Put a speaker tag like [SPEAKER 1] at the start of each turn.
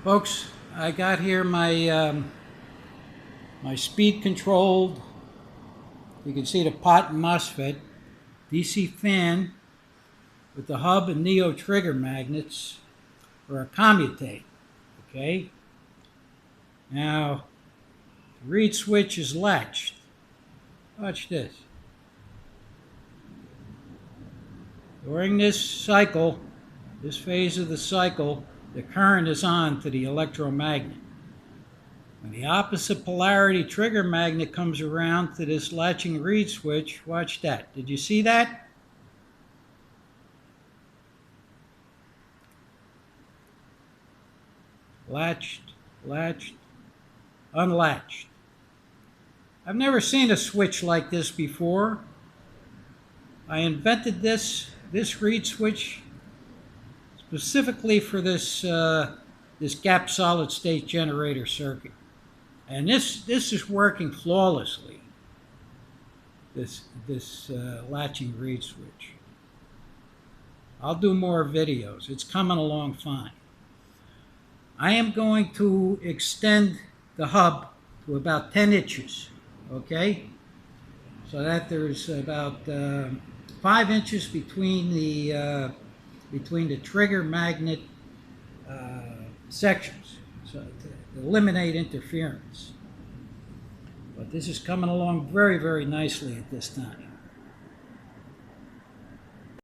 [SPEAKER 1] Folks, I got here my speed controlled, you can see the pot and MOSFET, DC fan with the hub and neo trigger magnets for a commutator. Okay? Now, the reed switch is latched. Watch this. During this cycle, this phase of the cycle, the current is on to the electromagnet. When the opposite polarity trigger magnet comes around to this latching reed switch, watch that. Did you see that? Latched, latched, unlatched. I've never seen a switch like this before. I invented this reed switch specifically for this gap solid state generator circuit. And this is working flawlessly, this latching reed switch. I'll do more videos. It's coming along fine. I am going to extend the hub to about 10 inches, okay? So that there's about 5 inches between the trigger magnet sections, so to eliminate interference. But this is coming along very, very nicely at this time.